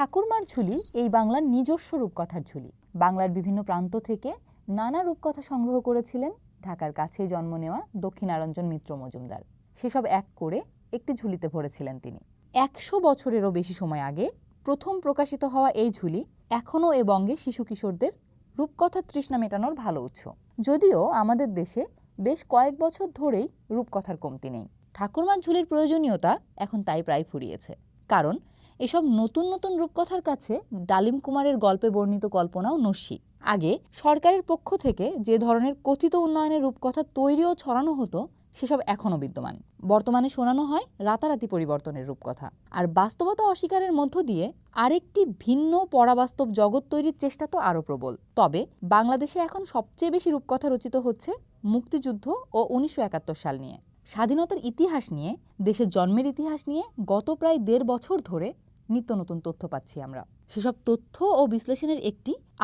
ঠাকুরমার ঝুলি এই বাংলার নিজস্ব রূপকথার ঝুলি। বাংলার বিভিন্ন প্রান্ত থেকে নানা রূপকথা সংগ্রহ করেছিলেন ঢাকার কাছেই জন্ম নেওয়া দক্ষিণারঞ্জন মিত্র মজুমদার। সেসব এক করে একটি ঝুলিতে ভরেছিলেন তিনি। 100 বছরেরও বেশি সময় আগে প্রথম প্রকাশিত হওয়া এই ঝুলি এখনও এ বঙ্গে শিশু কিশোরদের রূপকথার তৃষ্ণা মেটানোর ভালো উৎস। যদিও আমাদের দেশে বেশ কয়েক বছর ধরেই রূপকথার কমতি নেই। ঠাকুরমার ঝুলির প্রয়োজনীয়তা এখন তাই প্রায় ফুরিয়েছে। কারণ এসব নতুন নতুন রূপকথার কাছে ডালিম কুমারের গল্পে বর্ণিত কল্পনাও নস্যি। আগে সরকারের পক্ষ থেকে যে ধরনের কথিত উন্নয়নের রূপকথা তৈরি ও ছড়ানো হতো সেসব এখনও বিদ্যমান। বর্তমানে শোনানো হয় রাতারাতি পরিবর্তনের রূপকথা, আর বাস্তবতা অস্বীকারের মধ্য দিয়ে আরেকটি ভিন্ন পরাবাস্তব জগৎ তৈরির চেষ্টা তো আরও প্রবল। তবে বাংলাদেশে এখন সবচেয়ে বেশি রূপকথা রচিত হচ্ছে মুক্তিযুদ্ধ ও 1971 সাল নিয়ে। স্বাধীনতার ইতিহাস নিয়ে, দেশের জন্মের ইতিহাস নিয়ে গত প্রায় 1.5 বছর ধরে নিত্য নতুন তথ্য পাচ্ছি আমরা। সেসব তথ্য ও বিশ্লেষণের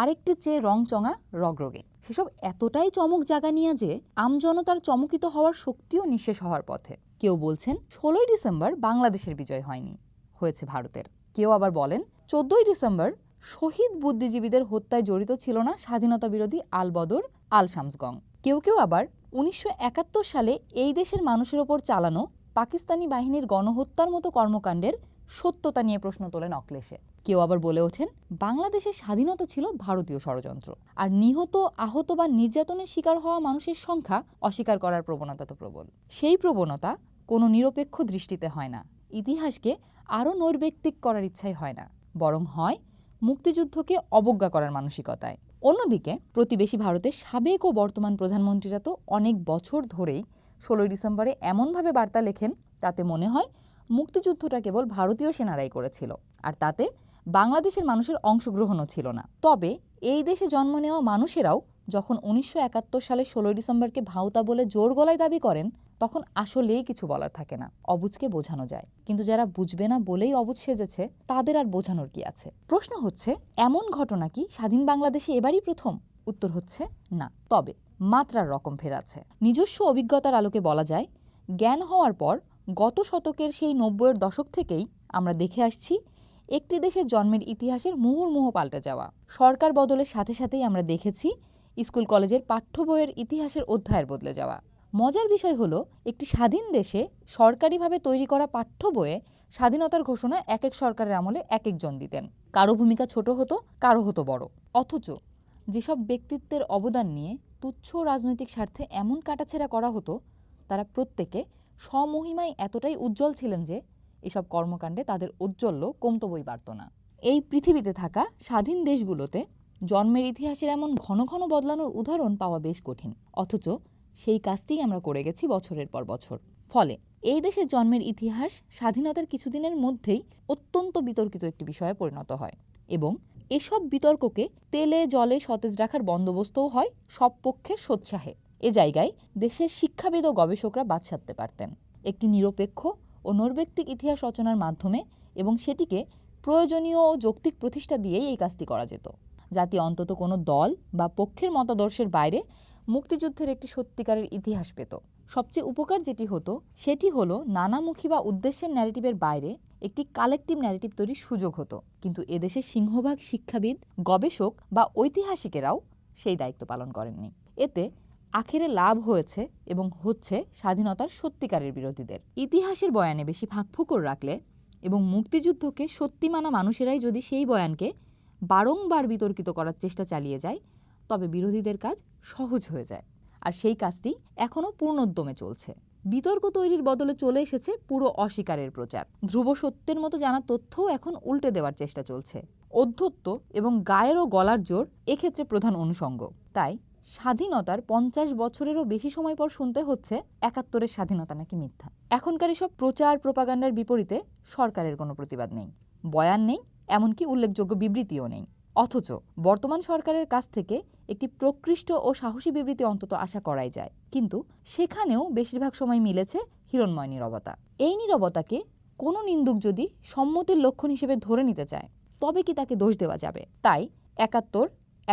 আরেকটি চেয়ে রংচঙা রগরগে। সেসব এতটাই চমক জাগা নিয়ে যে আমজনতার চমকিত হওয়ার শক্তিও নিঃশেষ হওয়ার পথে। কেউ বলছেন 16ই ডিসেম্বর বাংলাদেশের বিজয় হয়নি, হয়েছে ভারতের। কেউ আবার বলেন 14ই ডিসেম্বর শহীদ বুদ্ধিজীবীদের হত্যায় জড়িত ছিল না স্বাধীনতা বিরোধী আল বদর আল শামসগং। কেউ কেউ আবার 1971 সালে এই দেশের মানুষের ওপর চালানো পাকিস্তানি বাহিনীর গণহত্যার মতো কর্মকাণ্ডের সত্যতা নিয়ে প্রশ্ন তোলেন অক্লেশে। কেউ আবার বলে ওঠেন বাংলাদেশের স্বাধীনতা ছিল ভারতীয় ষড়যন্ত্র, আর নিহত, আহত বা নির্যাতনের শিকার হওয়া মানুষের সংখ্যা অস্বীকার করার প্রবণতা তো প্রবল। সেই প্রবণতা কোনো নিরপেক্ষ দৃষ্টিতে হয় না, ইতিহাসকে আরও নৈর্ব্যক্তিক করার ইচ্ছাই হয় না, বরং হয় মুক্তিযুদ্ধকে অবজ্ঞা করার মানসিকতায়। অন্যদিকে প্রতিবেশী ভারতের সাবেক ও বর্তমান প্রধানমন্ত্রীরা তো অনেক বছর ধরেই 16ই ডিসেম্বরে এমনভাবে বার্তা লেখেন তাতে মনে হয় মুক্তিযুদ্ধটা কেবল ভারতীয় সেনারাই করেছিল, আর তাতে বাংলাদেশের মানুষের অংশগ্রহণও ছিল না। তবে এই দেশে জন্ম নেওয়া মানুষেরাও যখন 1971 সালে 16ই ডিসেম্বরকে ভাঁওতা বলে জোর গলায় দাবি করেন, তখন আসলেই কিছু বলার থাকে না। অবুঝকে বোঝানো যায়, কিন্তু যারা বুঝবে না বলেই অবুঝ সেজেছে তাদের আর বোঝানোর কি আছে? প্রশ্ন হচ্ছে, এমন ঘটনা কি স্বাধীন বাংলাদেশে এবারই প্রথম? উত্তর হচ্ছে না, তবে মাত্রার রকম ফের আছে। নিজস্ব অভিজ্ঞতার আলোকে বলা যায়, জ্ঞান হওয়ার পর গত শতকের সেই 90-এর দশক থেকেই আমরা দেখে আসছি একটি দেশের জন্মের ইতিহাসের মুহুর্মুহু পাল্টে যাওয়া। সরকার বদলের সাথে সাথেই আমরা দেখেছি স্কুল কলেজের পাঠ্য বইয়ের ইতিহাসের অধ্যায়ের বদলে যাওয়া। মজার বিষয় হলো, একটি স্বাধীন দেশে সরকারিভাবে তৈরি করা পাঠ্য বইয়ে স্বাধীনতার ঘোষণা এক এক সরকারের আমলে এক একজন দিতেন। কারো ভূমিকা ছোট হতো, কারো হতো বড়। অথচ যেসব ব্যক্তিত্বের অবদান নিয়ে তুচ্ছ রাজনৈতিক স্বার্থে এমন কাটাছেঁড়া করা হতো, তারা প্রত্যেকে স্বমহিমায় এতটাই উজ্জ্বল ছিলেন যে এসব কর্মকাণ্ডে তাদের ঔজ্জ্বল্য কমতো বই বাড়ত না। এই পৃথিবীতে থাকা স্বাধীন দেশগুলোতে জন্মের ইতিহাসের এমন ঘন ঘন বদলানোর উদাহরণ পাওয়া বেশ কঠিন, অথচ সেই কাজটিই আমরা করে গেছি বছরের পর বছর। ফলে এই দেশের জন্মের ইতিহাস স্বাধীনতার কিছুদিনের মধ্যেই অত্যন্ত বিতর্কিত একটি বিষয়ে পরিণত হয়, এবং এসব বিতর্ককে তেলে জলে সতেজ রাখার বন্দোবস্তও হয় সব পক্ষের সোৎসাহে। এ জায়গায় দেশের শিক্ষাবিদ ও গবেষকরা বাদ সাধতে পারতেন একটি নিরপেক্ষ ও নৈর্ব্যক্তিক ইতিহাস রচনার মাধ্যমে, এবং সেটিকে প্রয়োজনীয় ও যৌক্তিক প্রতিষ্ঠা দিয়েই এই কাজটি করা যেত, যাতে অন্তত কোনো দল বা পক্ষের মতাদর্শের বাইরে মুক্তিযুদ্ধের একটি সত্যিকারের ইতিহাস পেত। সবচেয়ে উপকার যেটি হতো সেটি হলো নানামুখী বা উদ্দেশ্যের ন্যারেটিভের বাইরে একটি কালেকটিভ ন্যারেটিভ তৈরির সুযোগ হতো। কিন্তু এদেশের সিংহভাগ শিক্ষাবিদ, গবেষক বা ঐতিহাসিকেরাও সেই দায়িত্ব পালন করেননি। এতে আখেরে লাভ হয়েছে এবং হচ্ছে স্বাধীনতার সত্যিকারের বিরোধীদের। ইতিহাসের বয়ানে বেশি ফাঁকফোকর রাখলে এবং মুক্তিযুদ্ধকে সত্যি মানা মানুষেরাই যদি সেই বয়ানকে বারংবার বিতর্কিত করার চেষ্টা চালিয়ে যায়, তবে বিরোধীদের কাজ সহজ হয়ে যায়। আর সেই কাজটি এখনও পূর্ণোদ্যমে চলছে। বিতর্ক তৈরির বদলে চলে এসেছে পুরো অস্বীকারের প্রচার। ধ্রুব সত্যের মতো জানা তথ্যও এখন উল্টে দেওয়ার চেষ্টা চলছে। অধ্যত্ব এবং গায়ের ও গলার জোর এক্ষেত্রে প্রধান অনুষঙ্গ। তাই স্বাধীনতার 50 বছরেরও বেশি সময় পর শুনতে হচ্ছে 71-এর স্বাধীনতা নাকি মিথ্যা। এখনকার এসব প্রচার প্রপাগান্ডার বিপরীতে সরকারের কোনো প্রতিবাদ নেই, বয়ান নেই, এমনকি উল্লেখযোগ্য বিবৃতিও নেই। অথচ বর্তমান সরকারের কাছ থেকে একটি প্রকৃষ্ট ও সাহসী বিবৃতি অন্তত আশা করাই যায়, কিন্তু সেখানেও বেশিরভাগ সময় মিলেছে হিরণ্ময় নীরবতা। এই নীরবতাকে কোনো নিন্দুক যদি সম্মতির লক্ষণ হিসেবে ধরে নিতে চায়, তবে কি তাকে দোষ দেওয়া যাবে? তাই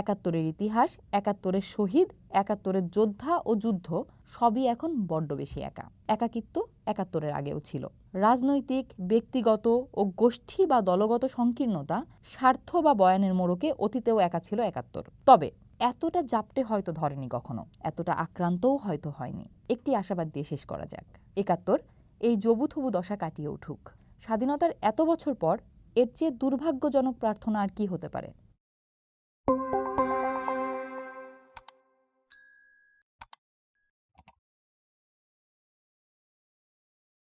71-এর ইতিহাস, 71-এর শহীদ, 71-এর যোদ্ধা ও যুদ্ধ সবই এখন বড্ড বেশি একা। একাকিত্ব একাত্তরের আগেও ছিল। রাজনৈতিক, ব্যক্তিগত ও গোষ্ঠী বা দলগত সংকীর্ণতা, স্বার্থ বা বয়ানের মোড়কে অতীতেও একা ছিল একাত্তর। তবে এতটা জাপটে হয়তো ধরেনি কখনো, এতটা আক্রান্তও হয়তো হয়নি। একটি আশাবাদ দিয়ে শেষ করা যাক। একাত্তর এই জবুথবু দশা কাটিয়ে উঠুক। স্বাধীনতার এত বছর পর এর চেয়ে দুর্ভাগ্যজনক প্রার্থনা আর কি হতে পারে?